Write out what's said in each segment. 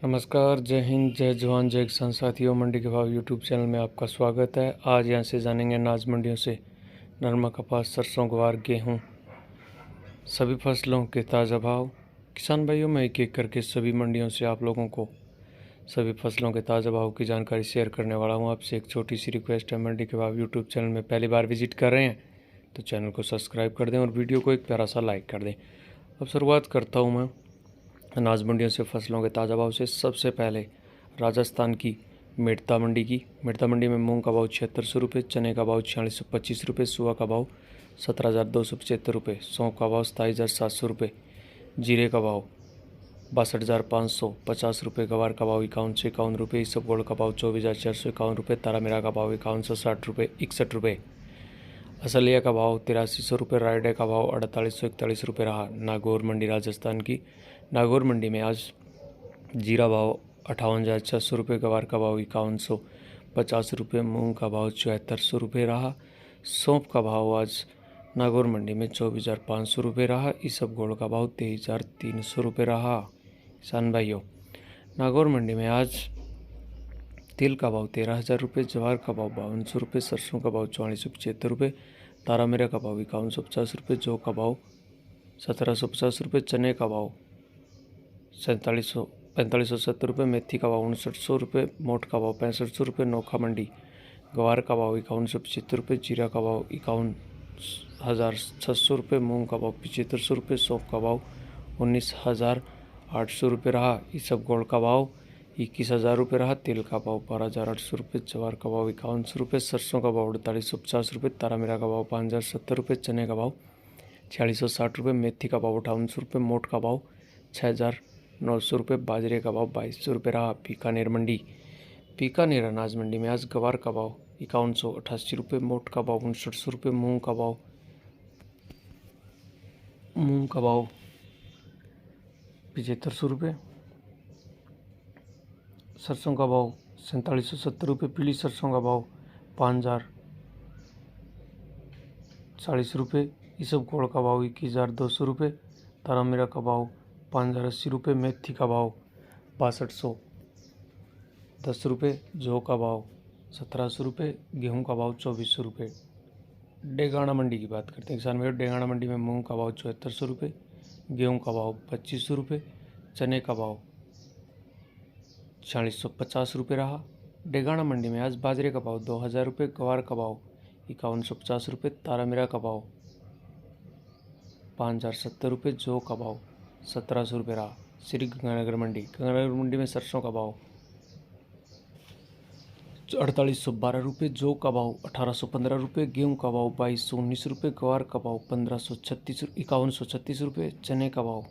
नमस्कार, जय हिंद, जय जवान, जय किसान साथियों। मंडी के भाव यूट्यूब चैनल में आपका स्वागत है। आज यहाँ से जानेंगे अनाज मंडियों से नरमा, कपास, सरसों, ग्वार, गेहूँ सभी फसलों के ताज़ा भाव। किसान भाइयों, मैं एक एक करके सभी मंडियों से आप लोगों को सभी फसलों के ताज़ा भाव की जानकारी शेयर करने वाला हूँ। आपसे एक छोटी सी रिक्वेस्ट है, मंडी के भाव यूट्यूब चैनल में पहली बार विजिट कर रहे हैं तो चैनल को सब्सक्राइब कर दें और वीडियो को एक प्यारा सा लाइक कर दें। अब शुरुआत करता हूँ मैं अनाज मंडियों से फसलों के ताज़ा भाव से। सबसे पहले राजस्थान की मेड़ता मंडी में मूंग का भाव 7600 रुपये, चने का भाव 4625 रुपये, सुआ का भाव 17275 रुपये, सौंफ का भाव 27700 रुपये, जीरे का भाव 62,550 रुपये, गवार का भाव 5151 रुपये, इसबगोल का भाव 24,451 रुपये, तारामीरा का भाव 5160 रुपये 61 रुपये, असलिया का भाव 8300 रुपये, रायडे का भाव 4841 रुपये रहा। नागौर मंडी राजस्थान की नागौर मंडी में आज जीरा भाव 58,600 रुपये, गवार का भाव 5150 रुपये, मूंग का भाव 7400 रुपये रहा। सौंफ का भाव आज नागौर मंडी में 24,500 रुपये रहा। इसबगोल का भाव 23,300 रुपये रहा। किसान भाइयों, नागौर मंडी में आज तिल का भाव 13,000 रुपये, जवार का भाव 5200 रुपये, सरसों का भाव 4475 रुपये, तारामीरा का भाव 5150 रुपये, जौ का भाव 1750 रुपये, चने का भाव 4570 रुपये, मेथी का भाव 5900 रुपये, मोठ का भाव 6500 रुपये। नोखा मंडी गवार का भाव 5175 रुपये, जीरा का भाव 51,600 रुपये, मूंग का भाव 7500 रुपये, सौंफ का भाव 19,800 रुपये रहा। इसबगोल का भाव 21,000 रुपये रहा। तिल का भाव 12,800 रुपये, जवार का भाव 5100 रुपये, सरसों का भाव 4850 रुपये, तारामीरा का भाव 5,070 रुपये, चने का भाव 4660 रुपये, मेथी का भाव 5800 रुपये, मोठ का भाव 6,900 रुपये, बाजरे का भाव 2200 रुपये रहा। बीकानेर अनाज मंडी में आज गवार का भाव 5188 रुपये, मोठ का भाव 5900 रुपये, मूंग का भाव 7500 रुपये, सरसों का भाव 4770 रुपये, पीली सरसों का भाव 5,040 रुपये, इसबगोल का भाव 21,200 रुपये, तारामीरा का भाव 5,080 रुपये, मेथी का भाव 6210 रुपये, जौ का भाव 1700 रुपये, गेहूं का भाव 2400 रुपये। डेगाना मंडी की बात करते हैं किसान भाई। डेगाना मंडी में मूंग का भाव 7400 रुपये, गेहूं का भाव 2500 रुपये, चने का भाव 4650 रुपये रहा। डेगाना मंडी में आज बाजरे का भाव 2000 रुपये, गवार का भाव 5150 रुपये, तारामीरा का भाव 5070 रुपये, जौ का भाव 1700 रुपये रहा। श्री गंगानगर मंडी में सरसों का भाव 4812 रुपये, जौ का भाव 1815 रुपये, गेहूं का भाव 2219 रुपये, गवार का भाव 5136 रुपये, चने का भाव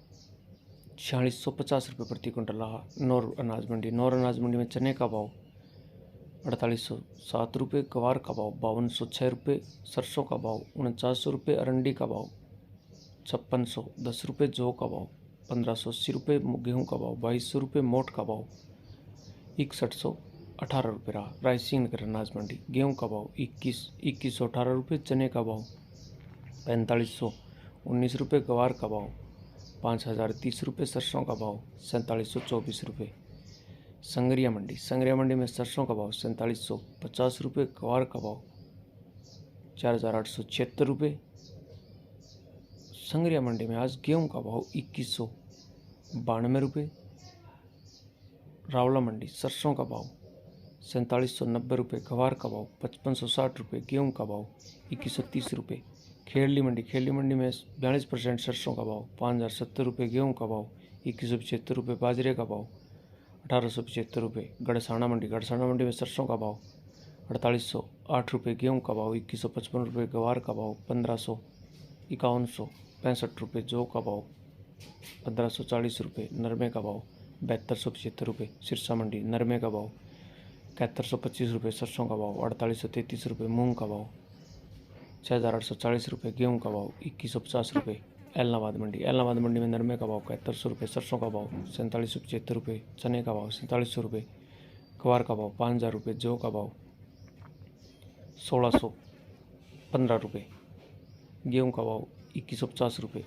4650 रुपये प्रति क्विंटल रहा। नौर अनाज मंडी में चने का भाव 4807 रुपये, गवार का भाव 5206 रुपये, सरसों का भाव 4900 रुपये, अरंडी का भाव 5610 रुपये, जौ का भाव 1580 रुपये, गेहूं का भाव 2200 रुपये, मोठ का भाव 6118 रुपये रहा। रायसिंह नगर अनाज मंडी गेहूं का भाव 2118 रुपये, चने का भाव 4519 रुपये, गवार का भाव 5030 रुपये, सरसों का भाव 4724 रुपये। संगरिया मंडी में सरसों का भाव 4750 रुपये, गवार का भाव 4876 रुपये। संगरिया मंडी में आज गेहूं का भाव 2192 रुपये। रावला मंडी सरसों का भाव 4790 रुपये, गवार का भाव 5560 रुपये, गेहूं का भाव 2130 रुपये। खेरली मंडी में 42% सरसों का भाव 5070 रुपये, गेहूं का भाव 2175 रुपये, बाजरे का भाव 1875 रुपये। गड़साना मंडी में सरसों का भाव 4808 रुपये, गेहूं का भाव 2155 रुपये, गवार का भाव 1565 रुपये, जौ का भाव 1540 रुपये, नरमे का भाव 7275 रुपये। सिरसा मंडी नरमे का भाव 7125 रुपये, सरसों का भाव 4833 रुपये, मूंग का भाव 6840 रुपये, गेहूं का भाव 2150 रुपये। एलनाबाद मंडी में नरमे का भाव 7100 रुपये, सरसों का भाव 4775 रुपये, चने का भाव 4700 रुपये, गवार का भाव 5000 रुपये, जौ का भाव 1615 रुपये, गेहूं का भाव 2150 रुपये।